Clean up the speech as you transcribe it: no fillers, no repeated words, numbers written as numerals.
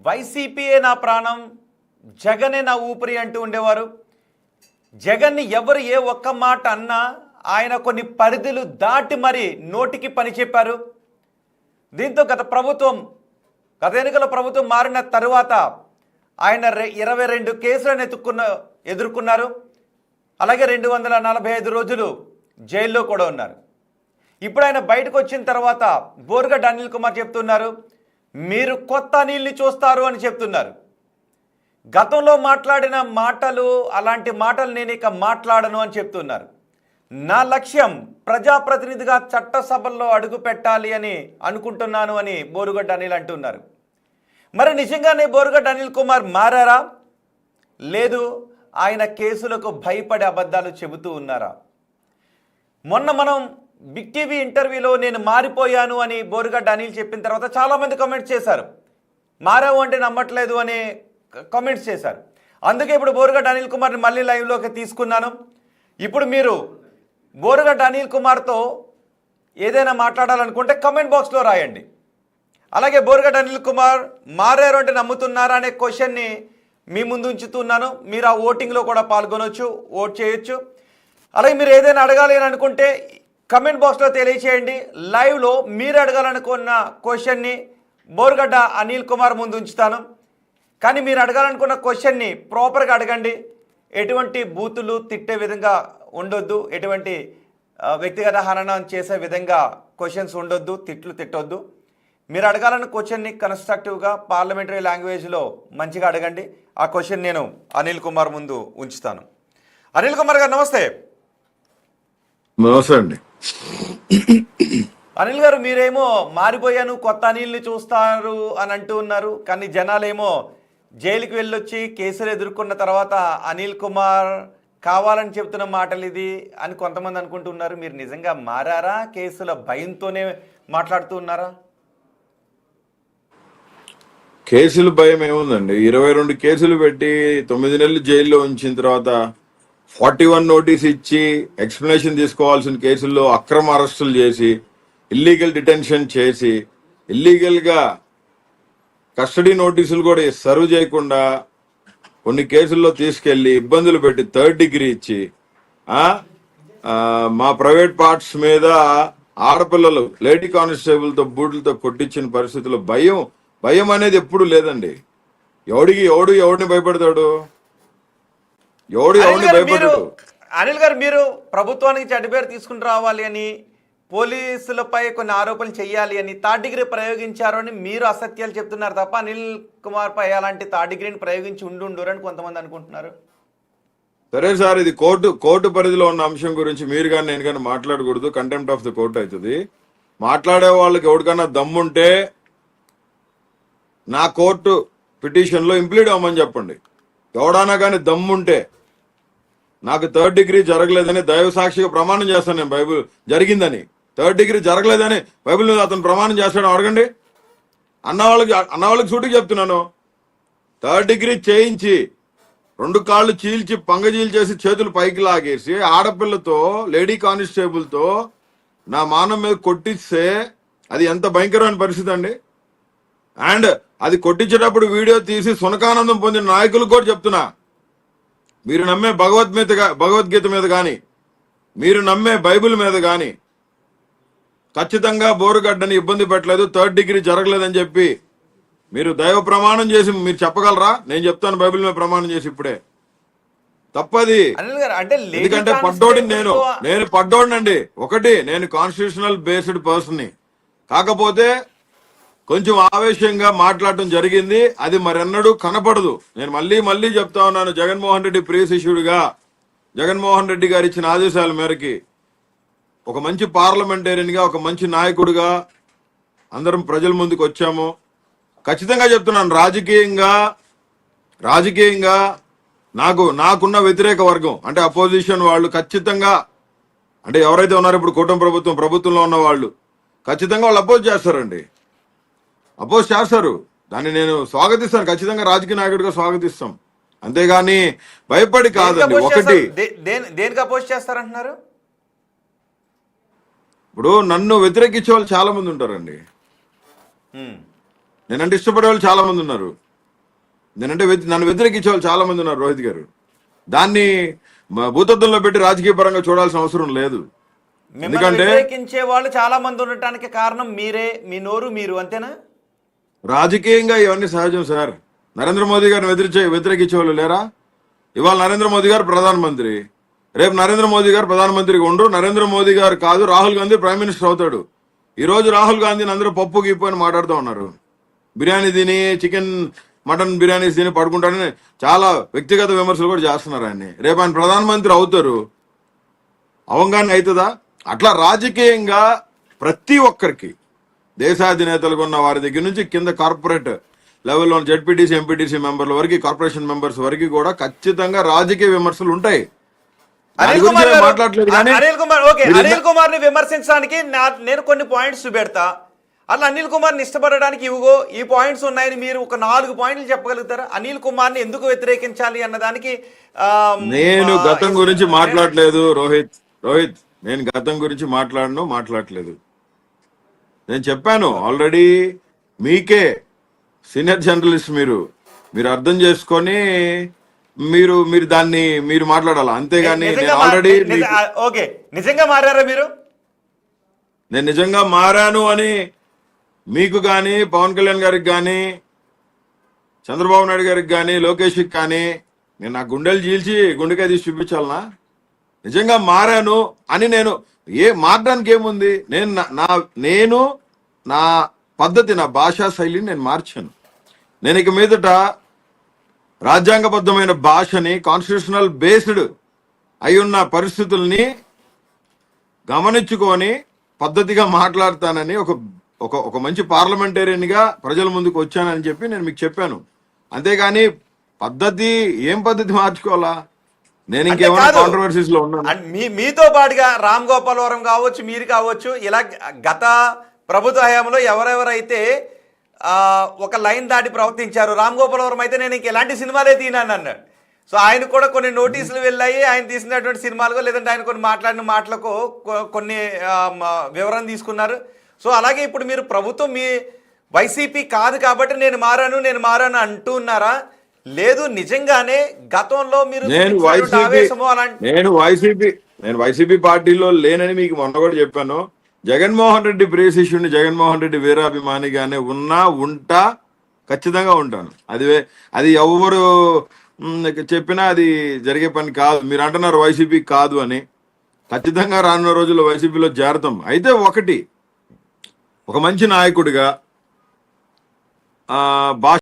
వైసీపీయే నా ప్రాణం, జగనే నా ఊపిరి అంటూ ఉండేవారు. జగన్ని ఎవరు ఏ ఒక్క మాట అన్నా ఆయన కొన్ని పరిధులు దాటి మరి నోటికి పని చెప్పారు. దీంతో గత ఎన్నికల ప్రభుత్వం మారిన తరువాత ఆయన 22 కేసులను ఎదుర్కొన్నారు. అలాగే 245 రోజులు జైల్లో కూడా ఉన్నారు. ఇప్పుడు ఆయన బయటకు వచ్చిన తర్వాత బోరుగడ్డ అనిల్ కుమార్ చెప్తున్నారు, మీరు కొత్త అనిల్ని చూస్తారు అని చెప్తున్నారు. గతంలో మాట్లాడిన మాటలు, అలాంటి మాటలు నేను ఇక మాట్లాడను అని చెప్తున్నారు. నా లక్ష్యం ప్రజాప్రతినిధిగా చట్టసభల్లో అడుగు పెట్టాలి అని అనుకుంటున్నాను అని బోరుగడ్డ అనిల్ అంటున్నారు. మరి నిజంగానే బోరుగడ్డ అనిల్ కుమార్ మారారా, లేదు ఆయన కేసులకు భయపడే అబద్ధాలు చెబుతూ ఉన్నారా? మొన్న మనం బిగ్ టీవీ ఇంటర్వ్యూలో నేను మారిపోయాను అని బోరుగడ్డ అనిల్ చెప్పిన తర్వాత చాలామంది కామెంట్స్ చేశారు. మారావు అంటే నమ్మట్లేదు అని కామెంట్స్ చేశారు. అందుకే ఇప్పుడు బోరుగడ్డ అనిల్ కుమార్ని మళ్ళీ లైవ్లోకి తీసుకున్నాను. ఇప్పుడు మీరు బోరుగడ్డ అనిల్ కుమార్తో ఏదైనా మాట్లాడాలనుకుంటే కమెంట్ బాక్స్లో రాయండి. అలాగే బోరుగడ్డ అనిల్ కుమార్ మారారు అంటే నమ్ముతున్నారా అనే క్వశ్చన్ని మీ ముందు ఉంచుతున్నాను. మీరు ఆ ఓటింగ్లో కూడా పాల్గొనవచ్చు, ఓట్ చేయొచ్చు. అలాగే మీరు ఏదైనా అడగాలి అని అనుకుంటే కమెంట్ బాక్స్లో తెలియచేయండి. లైవ్లో మీరు అడగాలనుకున్న క్వశ్చన్ని బోరుగడ్డ అనిల్ కుమార్ ముందు ఉంచుతాను. కానీ మీరు అడగాలనుకున్న క్వశ్చన్ని ప్రాపర్గా అడగండి. ఎటువంటి బూతులు తిట్టే విధంగా ఉండొద్దు, ఎటువంటి వ్యక్తిగత హననం చేసే విధంగా క్వశ్చన్స్ ఉండొద్దు, తిట్టొద్దు. మీరు అడగాలన్న క్వశ్చన్ని కన్స్ట్రక్టివ్గా పార్లమెంటరీ లాంగ్వేజ్లో మంచిగా అడగండి. ఆ క్వశ్చన్ నేను అనిల్ కుమార్ ముందు ఉంచుతాను. అనిల్ కుమార్ గారు నమస్తే. నమస్తే అండి. అనిల్ గారు, మీరేమో మారిపోయాను, కొత్త అనిల్ని చూస్తారు అని అంటూ ఉన్నారు. కానీ జనాలేమో జైలుకి వెళ్ళొచ్చి కేసులు ఎదుర్కొన్న తర్వాత అనిల్ కుమార్ కావాలని చెప్తున్న మాటలు ఇది అని కొంతమంది అనుకుంటున్నారు. మీరు నిజంగా మారారా, కేసుల భయంతోనే మాట్లాడుతూ ఉన్నారా? కేసులు భయం ఏముందండి? 22 కేసులు పెట్టి 9 నెలలు జైల్లో ఉంచిన తర్వాత 41 నోటీస్ ఇచ్చి ఎక్స్ప్లెనేషన్ తీసుకోవాల్సిన కేసుల్లో అక్రమ అరెస్టులు చేసి, ఇల్లీగల్ డిటెన్షన్ చేసి, ఇల్లీగల్గా కస్టడీ నోటీసులు కూడా సర్వ్ చేయకుండా కొన్ని కేసుల్లో తీసుకెళ్లి ఇబ్బందులు పెట్టి 3rd డిగ్రీ ఇచ్చి మా ప్రైవేట్ పార్ట్స్ మీద ఆడపిల్లలు లేడీ కానిస్టేబుల్తో బూట్లతో కొట్టించిన పరిస్థితుల్లో భయం అనేది ఎప్పుడు లేదండి. ఎవడిని భయపడతాడు? ఎవడిని భయపడతాడు? అనిల్ గారు, మీరు ప్రభుత్వానికి చెడ్డ పేరు తీసుకుని రావాలి అని, పోలీసులపై కొన్ని ఆరోపణలు చేయాలి అని 3rd డిగ్రీ ప్రయోగించారు అని మీరు అసత్యాలు చెప్తున్నారు తప్ప అనిల్ కుమార్ పై అలాంటి 3rd డిగ్రీని ప్రయోగించి ఉండుండరని కొంతమంది అనుకుంటున్నారు. సరే సార్, ఇది కోర్టు పరిధిలో ఉన్న అంశం గురించి మీరు కానీ నేను కానీ మాట్లాడకూడదు. కంటెంప్ట్ ఆఫ్ ది కోర్ట్ అవుతుంది. మాట్లాడే వాళ్ళకి ఎవరికన్నా దమ్ముంటే నా కోర్టు పిటిషన్లో ఇంప్లీడ్ అవ్వమని చెప్పండి. ఎవడన్నా కానీ దమ్ముంటే, నాకు 3rd డిగ్రీ జరగలేదని దైవ సాక్షిగా ప్రమాణం చేస్తాను నేను, బైబిల్ జరిగిందని. 3rd డిగ్రీ జరగలేదని బైబిల్ మీద అతను ప్రమాణం చేస్తాడు అడగండి. అన్న వాళ్ళకి సూటికి చెప్తున్నాను. 3rd డిగ్రీ చేయించి 2 కాళ్ళు చీల్చి పంగజీలు చేసి చేతులు పైకి లాగేసి ఆడపిల్లతో లేడీ కానిస్టేబుల్తో నా మానం మీద కొట్టిస్తే అది ఎంత భయంకరమైన పరిస్థితి అండి. అండ్ అది కొట్టించేటప్పుడు వీడియో తీసి సునకానందం పొందిన నాయకులకు కూడా చెప్తున్నా, మీరు నమ్మే భగవద్గీత మీద కానీ, మీరు నమ్మే బైబిల్ మీద కానీ ఖచ్చితంగా బోరుగడ్డని ఇబ్బంది పెట్టలేదు, 3rd డిగ్రీ జరగలేదని చెప్పి మీరు దైవ ప్రమాణం చేసి మీరు చెప్పగలరా? నేను చెప్తాను బైబిల్ మీద ప్రమాణం చేసి ఇప్పుడే. తప్పది. ఎందుకంటే నేను పడ్డోడినండి. ఒకటి, నేను కాన్స్టిట్యూషనల్ బేస్డ్ పర్సన్ని. కాకపోతే కొంచెం ఆవేశంగా మాట్లాడటం జరిగింది. అది మరెన్నడూ కనపడదు. నేను మళ్ళీ చెప్తా ఉన్నాను, జగన్మోహన్ రెడ్డి ప్రియ శిష్యుడిగా, జగన్మోహన్ రెడ్డి గారు ఇచ్చిన ఆదేశాల మేరకి ఒక మంచి పార్లమెంటేరియన్గా, ఒక మంచి నాయకుడిగా అందరం ప్రజల ముందుకు వచ్చాము. ఖచ్చితంగా చెప్తున్నాను, రాజకీయంగా నాకున్న వ్యతిరేక వర్గం అంటే అపోజిషన్ వాళ్ళు ఖచ్చితంగా, అంటే ఎవరైతే ఉన్నారో ఇప్పుడు కూటమి ప్రభుత్వంలో ఉన్న వాళ్ళు ఖచ్చితంగా వాళ్ళు అపోజ్ చేస్తారండి. అపోజ్ చేస్తారు. దాన్ని నేను స్వాగతిస్తాను. ఖచ్చితంగా రాజకీయ నాయకుడిగా స్వాగతిస్తాం. అంతేగాని భయపడి కాదండి. ఒకటి, దేనికి అపోజ్ చేస్తారంటున్నారు? ఇప్పుడు నన్ను వ్యతిరేకించే వాళ్ళు చాలా మంది ఉంటారండి. నేనంటే ఇష్టపడే వాళ్ళు చాలా మంది ఉన్నారు. నేనంటే నన్ను వ్యతిరేకించే వాళ్ళు చాలా మంది ఉన్నారు రోహిత్ గారు. దాన్ని భూతత్వంలో పెట్టి రాజకీయ పరంగా చూడాల్సిన అవసరం లేదు. మిమ్మల్ని ఎందుకంటే వ్యతిరేకించే వాళ్ళు చాలా మంది ఉండటానికి కారణం మీరే, మీ నోరు మీరు, అంతేనా? రాజకీయంగా ఇవన్నీ సహజం సార్. నరేంద్ర మోదీ గారిని వ్యతిరేకించే వాళ్ళు లేరా? ఇవాళ నరేంద్ర మోదీ గారు ప్రధానమంత్రి, రేపు నరేంద్ర మోదీ గారు ప్రధానమంత్రిగా ఉండరు. నరేంద్ర మోదీ గారు కాదు, రాహుల్ గాంధీ ప్రైమ్ మినిస్టర్ అవుతాడు. ఈ రోజు రాహుల్ గాంధీని అందరూ పప్పు గీపు అని మాట్లాడుతూ ఉన్నారు. బిర్యానీ తిని, చికెన్ మటన్ బిర్యానీస్ తిని పడుకుంటాడని చాలా వ్యక్తిగత విమర్శలు కూడా చేస్తున్నారు ఆయన్ని. రేపు ఆయన ప్రధానమంత్రి అవుతారు, అవంగానే అవుతుందా? అట్లా రాజకీయంగా ప్రతి ఒక్కరికి, దేశాధినేతలుగా ఉన్న వారి దగ్గర నుంచి కింద కార్పొరేట్ లెవెల్లో జెడ్పీటీసీ, ఎంపీటీసీ మెంబర్ల వరకు, కార్పొరేషన్ మెంబర్స్ వరకు కూడా ఖచ్చితంగా రాజకీయ విమర్శలు ఉంటాయి. అనిల్ కుమార్ గారు, మాట్లాడలేదు కానీ అనిల్ కుమార్ ని విమర్శించడానికి నేను కొన్ని పాయింట్స్ చూపెడతా. అలా అనిల్ కుమార్ ని ఇష్టపడడానికి ఇవిగో ఈ పాయింట్స్ ఉన్నాయని మీరు ఒక 4 పాయింట్లు చెప్పగలుగుతారా? అనిల్ కుమార్ ని ఎందుకు వ్యతిరేకించాలి అన్నదానికి. నేను గతం గురించి మాట్లాడలేదు రోహిత్, నేను గతం గురించి మాట్లాడట్లేదు. నేను చెప్పాను ఆల్రెడీ. మీకే సీనియర్ జర్నలిస్ట్, మీరు అర్థం చేసుకొని మీరు దాన్ని మీరు మాట్లాడాలి, అంతేగాని ఆల్రెడీ. ఓకే, నిజంగా మారారా మీరు? నేను నిజంగా మారాను అని మీకు కానీ, పవన్ కళ్యాణ్ గారికి కానీ, చంద్రబాబు నాయుడు గారికి కానీ, లోకేష్కి కానీ నేను నా గుండెలు చీల్చి గుండెకాయ తీసి చూపించాలనా? నిజంగా మారాను అని నేను మారడానికి ఏముంది? నేను నా పద్ధతి, నా భాషా శైలిని నేను మార్చాను. నేను ఇక మీదట రాజ్యాంగబద్ధమైన భాషని, కాన్స్టిట్యూషనల్ బేస్డ్ అయి ఉన్న పరిస్థితుల్ని గమనించుకొని పద్ధతిగా మాట్లాడతానని ఒక మంచి పార్లమెంటేరియన్ గా ప్రజల ముందుకు వచ్చానని చెప్పి నేను మీకు చెప్పాను. అంతేగాని ఏం పద్ధతి మార్చుకోవాలా? నేను ఇంకేమైనా కాంట్రవర్సీస్ లో ఉన్నాను? మీతో పాటుగా రామ్ గోపాల్ వరం కావచ్చు, మీరు కావచ్చు, ఇలా గత ప్రభుత్వ హయాంలో ఎవరెవరైతే ఒక లైన్ దాటి ప్రవర్తించారు, రామ్ గోపాల్ వరం అయితే నేను ఇంక ఎలాంటి సినిమాలే తీనాను అన్నాడు. సో ఆయన కూడా కొన్ని నోటీసులు వెళ్ళాయి, ఆయన తీసినటువంటి సినిమాలకు, లేదంటే ఆయన కొన్ని మాట్లాడిన మాటలకు కొన్ని వివరణ తీసుకున్నారు. సో అలాగే ఇప్పుడు మీరు ప్రభుత్వం మీ వైసీపీ కాదు కాబట్టి నేను మారాను అంటున్నారా? లేదు నిజంగానే గతంలో మీరు నేను వైసీపీ పార్టీలో లేనని మీకు మొన్న కూడా చెప్పాను. జగన్మోహన్ రెడ్డి ప్రియశిష్యుడిని, జగన్మోహన్ రెడ్డి వీరాభిమానిగానే ఉంటా, ఖచ్చితంగా ఉంటాను. అది ఎవరు చెప్పినా అది జరిగే పని కాదు. మీరు అంటున్నారు వైసీపీ కాదు అని. ఖచ్చితంగా రానున్న రోజుల్లో వైసీపీలో చేరతాం. అయితే ఒక మంచి నాయకుడిగా భాష